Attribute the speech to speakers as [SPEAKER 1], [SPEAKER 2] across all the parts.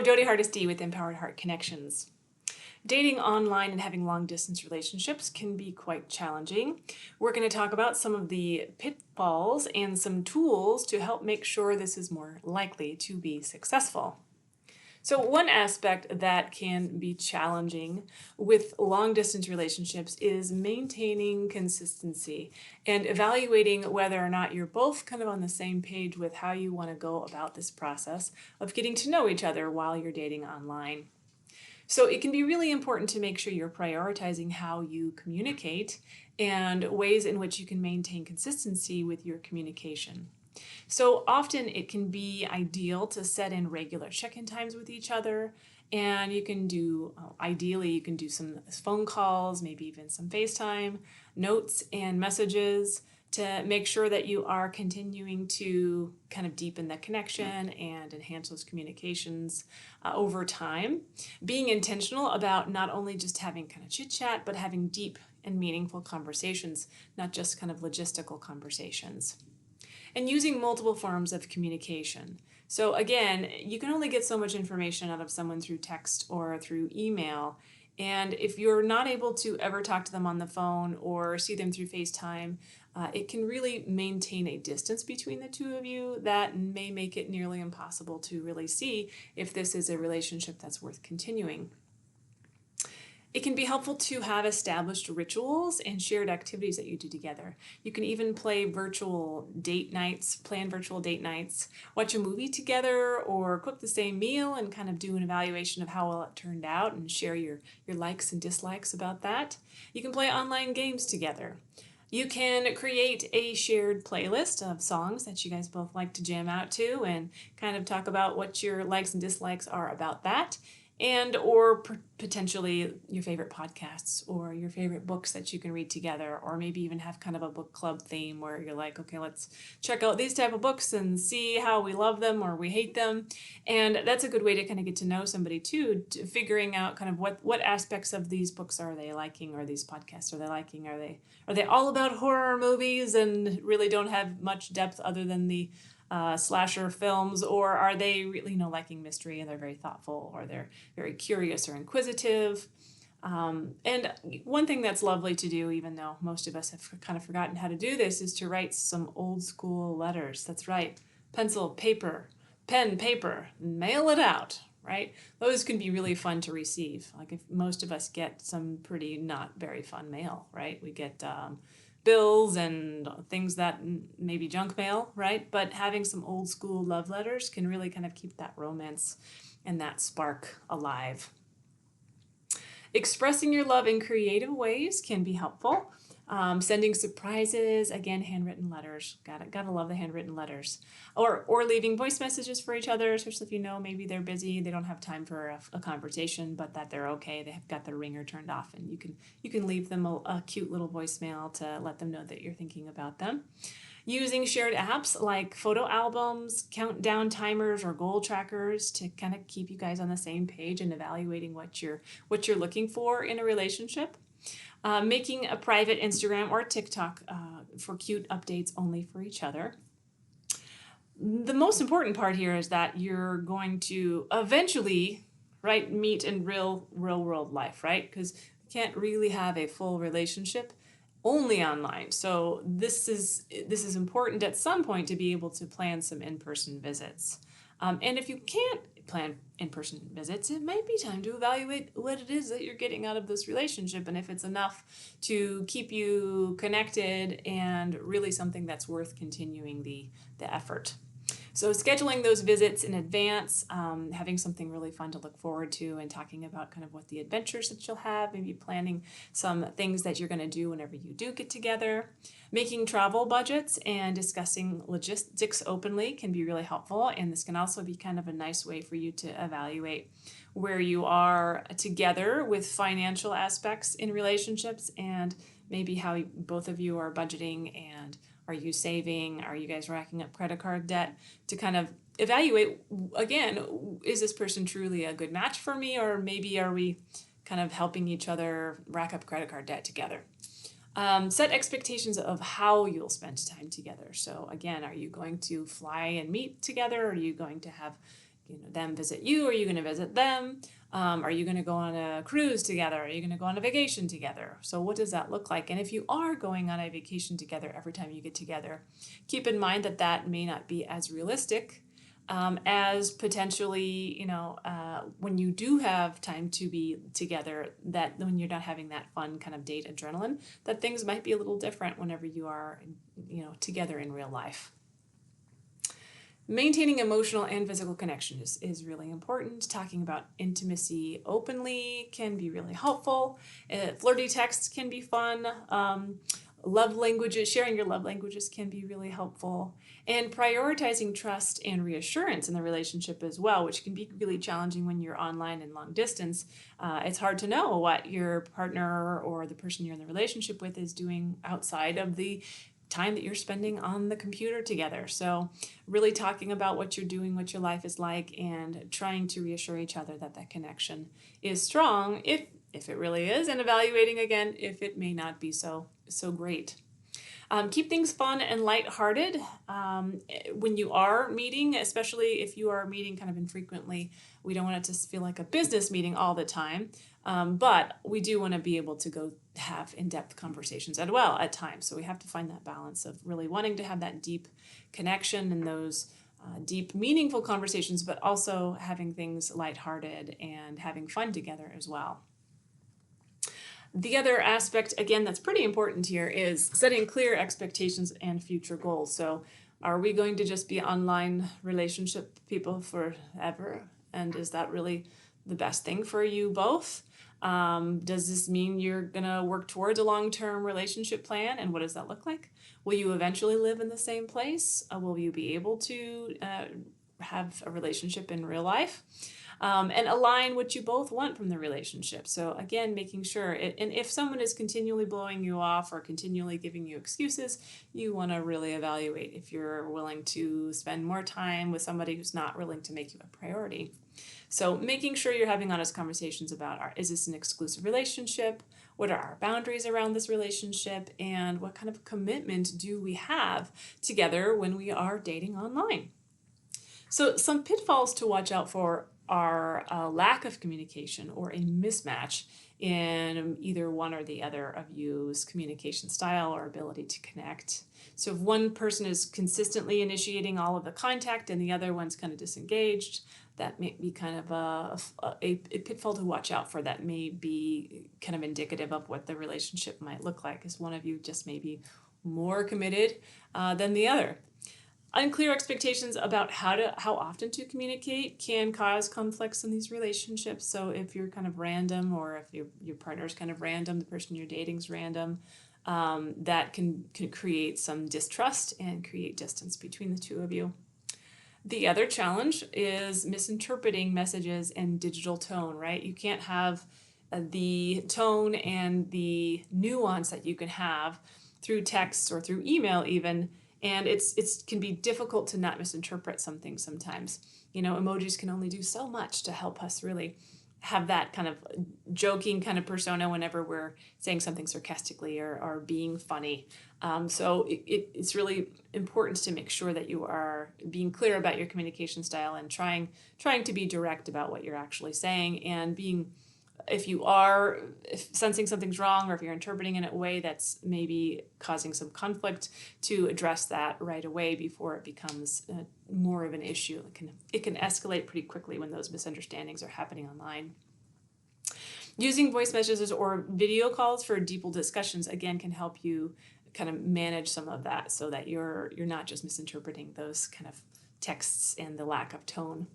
[SPEAKER 1] Jodi Hardesty with Empowered Heart Connections. Dating online and having long distance relationships can be quite challenging. We're going to talk about some of the pitfalls and some tools to help make sure this is more likely to be successful. So one aspect that can be challenging with long distance relationships is maintaining consistency and evaluating whether or not you're both kind of on the same page with how you want to go about this process of getting to know each other while you're dating online. So it can be really important to make sure you're prioritizing how you communicate and ways in which you can maintain consistency with your communication. So often it can be ideal to set in regular check-in times with each other, and you can do, ideally you can do some phone calls, maybe even some FaceTime, notes and messages to make sure that you are continuing to kind of deepen the connection and enhance those communications over time. Being intentional about not only just having kind of chit-chat, but having deep and meaningful conversations, not just kind of logistical conversations. And using multiple forms of communication. So again, you can only get so much information out of someone through text or through email. And if you're not able to ever talk to them on the phone or see them through FaceTime, it can really maintain a distance between the two of you that may make it nearly impossible to really see if this is a relationship that's worth continuing. It can be helpful to have established rituals and shared activities that you do together. You can even plan virtual date nights, watch a movie together, or cook the same meal and kind of do an evaluation of how well it turned out and share your likes and dislikes about that. You can play online games together. You can create a shared playlist of songs that you guys both like to jam out to and kind of talk about what your likes and dislikes are about that. And or potentially your favorite podcasts or your favorite books that you can read together, or maybe even have kind of a book club theme where you're like, okay, let's check out these type of books and see how we love them or we hate them. And that's a good way to kind of get to know somebody too, to figuring out kind of what aspects of these books are they liking, or these podcasts are they liking. Are they all about horror movies and really don't have much depth other than the slasher films, or are they really liking mystery and they're very thoughtful, or they're very curious or inquisitive? And one thing that's lovely to do, even though most of us have kind of forgotten how to do this, is to write some old school letters. That's right, pencil, paper, pen, paper, mail it out, right? Those can be really fun to receive. Like, if most of us get some pretty not very fun mail, right? We get bills and things that maybe junk mail, right? But having some old school love letters can really kind of keep that romance and that spark alive. Expressing your love in creative ways can be helpful. Sending surprises, again, handwritten letters. Gotta love the handwritten letters. Or leaving voice messages for each other, especially if you know maybe they're busy, they don't have time for a conversation, but that they're okay, they have got their ringer turned off, and you can leave them a cute little voicemail to let them know that you're thinking about them. Using shared apps like photo albums, countdown timers, or goal trackers to kind of keep you guys on the same page and evaluating what you're looking for in a relationship. Making a private Instagram or TikTok for cute updates only for each other. The most important part here is that you're going to eventually, right, meet in real world life, right? Because you can't really have a full relationship only online. So this is important at some point to be able to plan some in-person visits. And if you can't plan in-person visits, it might be time to evaluate what it is that you're getting out of this relationship, and if it's enough to keep you connected and really something that's worth continuing the effort. So scheduling those visits in advance, having something really fun to look forward to, and talking about kind of what the adventures that you'll have, maybe planning some things that you're going to do whenever you do get together. Making travel budgets and discussing logistics openly can be really helpful, and this can also be kind of a nice way for you to evaluate where you are together with financial aspects in relationships, and maybe how both of you are budgeting, and are you saving? Are you guys racking up credit card debt, to kind of evaluate, again, is this person truly a good match for me, or maybe are we kind of helping each other rack up credit card debt together? Set expectations of how you'll spend time together. So again, are you going to fly and meet together? Or are you going to have them visit you? Are you going to visit them? Are you going to go on a cruise together? Are you going to go on a vacation together? So what does that look like? And if you are going on a vacation together every time you get together, keep in mind that that may not be as realistic as potentially, when you do have time to be together, that when you're not having that fun kind of date adrenaline, that things might be a little different whenever you are, together in real life. Maintaining emotional and physical connection is really important. Talking about intimacy openly can be really helpful. Flirty texts can be fun. Love languages, sharing your love languages can be really helpful. And prioritizing trust and reassurance in the relationship as well, which can be really challenging when you're online and long distance. It's hard to know what your partner or the person you're in the relationship with is doing outside of the time that you're spending on the computer together. So really talking about what you're doing, what your life is like, and trying to reassure each other that that connection is strong, if it really is, and evaluating again if it may not be so great. Keep things fun and lighthearted when you are meeting, especially if you are meeting kind of infrequently. We don't want it to feel like a business meeting all the time, but we do want to be able to go have in-depth conversations as well at times. So we have to find that balance of really wanting to have that deep connection and those deep, meaningful conversations, but also having things lighthearted and having fun together as well. The other aspect, again, that's pretty important here is setting clear expectations and future goals. So are we going to just be online relationship people forever? And is that really the best thing for you both? Does this mean you're going to work towards a long-term relationship plan? And what does that look like? Will you eventually live in the same place? Will you be able to have a relationship in real life? And align what you both want from the relationship. So again, making sure, and if someone is continually blowing you off or continually giving you excuses, you want to really evaluate if you're willing to spend more time with somebody who's not willing to make you a priority. So making sure you're having honest conversations about, is this an exclusive relationship? What are our boundaries around this relationship? And what kind of commitment do we have together when we are dating online? So some pitfalls to watch out for are a lack of communication or a mismatch in either one or the other of you's communication style or ability to connect. So if one person is consistently initiating all of the contact and the other one's kind of disengaged, that may be kind of a pitfall to watch out for. That may be kind of indicative of what the relationship might look like, is one of you just maybe more committed than the other. Unclear expectations about how often to communicate can cause conflicts in these relationships. So if you're kind of random, or if your partner's kind of random, the person you're dating's random, that can create some distrust and create distance between the two of you. The other challenge is misinterpreting messages and digital tone, right? You can't have the tone and the nuance that you can have through text or through email even. And it can be difficult to not misinterpret something sometimes. Emojis can only do so much to help us really have that kind of joking kind of persona whenever we're saying something sarcastically or being funny. So it's really important to make sure that you are being clear about your communication style and trying to be direct about what you're actually saying, and being, if sensing something's wrong, or if you're interpreting in a way that's maybe causing some conflict, to address that right away before it becomes more of an issue. It can escalate pretty quickly when those misunderstandings are happening online. Using voice messages or video calls for deeper discussions, again, can help you kind of manage some of that, so that you're not just misinterpreting those kind of texts and the lack of tone.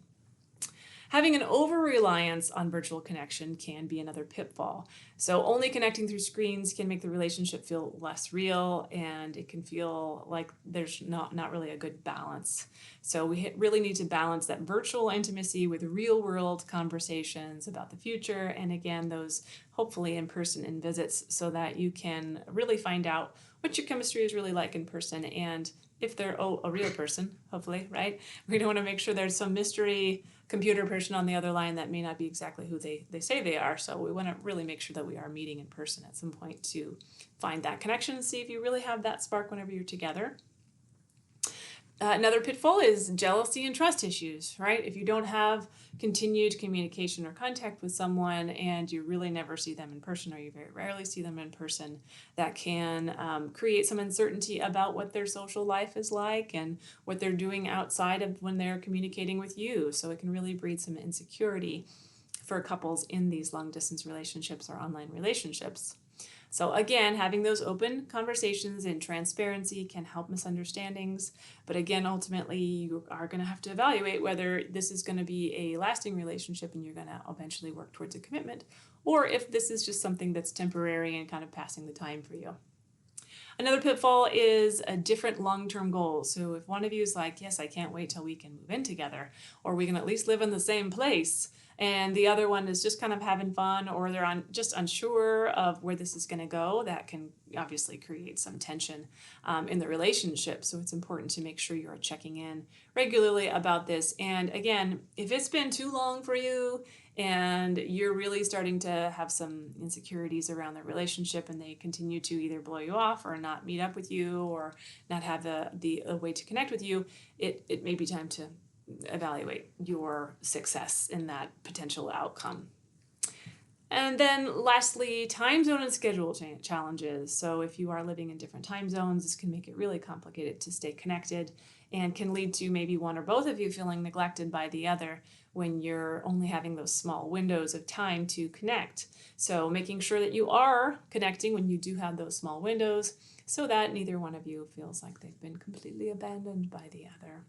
[SPEAKER 1] Having an over-reliance on virtual connection can be another pitfall. So only connecting through screens can make the relationship feel less real, and it can feel like there's not really a good balance. So we really need to balance that virtual intimacy with real-world conversations about the future, and again, those hopefully in-person visits, so that you can really find out what your chemistry is really like in person, and if they're a real person, hopefully, right? We don't want to make sure there's some mystery computer person on the other line that may not be exactly who they say they are. So we want to really make sure that we are meeting in person at some point to find that connection and see if you really have that spark whenever you're together. Another pitfall is jealousy and trust issues, right? If you don't have continued communication or contact with someone and you really never see them in person, or you very rarely see them in person, that can create some uncertainty about what their social life is like and what they're doing outside of when they're communicating with you. So it can really breed some insecurity for couples in these long distance relationships or online relationships. So again, having those open conversations and transparency can help misunderstandings. But again, ultimately, you are going to have to evaluate whether this is going to be a lasting relationship and you're going to eventually work towards a commitment, or if this is just something that's temporary and kind of passing the time for you. Another pitfall is a different long-term goals. So if one of you is like, yes, I can't wait till we can move in together, or we can at least live in the same place, and the other one is just kind of having fun, or they're just unsure of where this is going to go, that can obviously create some tension in the relationship. So it's important to make sure you're checking in regularly about this. And again, if it's been too long for you and you're really starting to have some insecurities around the relationship and they continue to either blow you off or not meet up with you or not have a way to connect with you, it may be time to evaluate your success in that potential outcome. And then lastly, time zone and schedule challenges. So if you are living in different time zones, this can make it really complicated to stay connected and can lead to maybe one or both of you feeling neglected by the other when you're only having those small windows of time to connect. So making sure that you are connecting when you do have those small windows so that neither one of you feels like they've been completely abandoned by the other.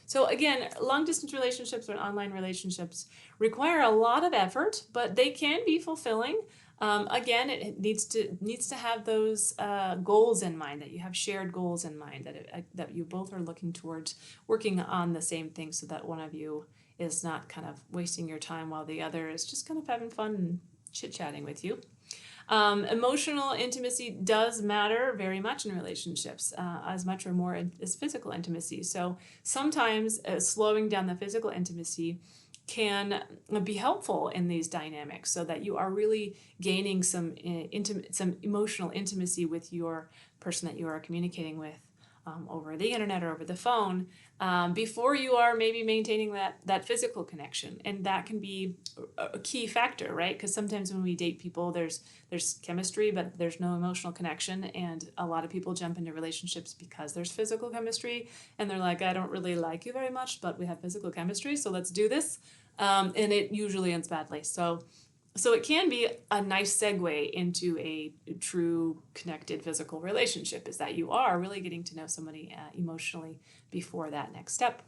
[SPEAKER 1] So again, long distance relationships or online relationships require a lot of effort, but they can be fulfilling. Again, it needs to have those goals in mind, that you have shared goals in mind, that you both are looking towards working on the same thing, so that one of you is not kind of wasting your time while the other is just kind of having fun and chit-chatting with you. Emotional intimacy does matter very much in relationships, as much or more as physical intimacy. So sometimes slowing down the physical intimacy can be helpful in these dynamics, so that you are really gaining some emotional intimacy with your person that you are communicating with over the internet or over the phone, before you are maybe maintaining that physical connection. And that can be a key factor, right? Because sometimes when we date people, there's chemistry, but there's no emotional connection. And a lot of people jump into relationships because there's physical chemistry. And they're like, I don't really like you very much, but we have physical chemistry, so let's do this. And it usually ends badly. So it can be a nice segue into a true connected physical relationship, is that you are really getting to know somebody emotionally before that next step.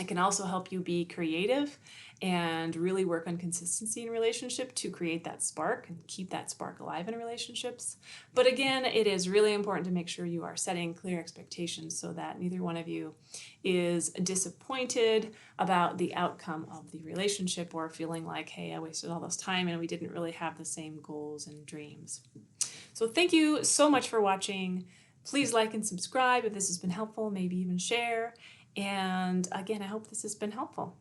[SPEAKER 1] It can also help you be creative and really work on consistency in relationship to create that spark and keep that spark alive in relationships. But again, it is really important to make sure you are setting clear expectations so that neither one of you is disappointed about the outcome of the relationship, or feeling like, hey, I wasted all this time and we didn't really have the same goals and dreams. So thank you so much for watching. Please like and subscribe if this has been helpful, maybe even share. And again, I hope this has been helpful.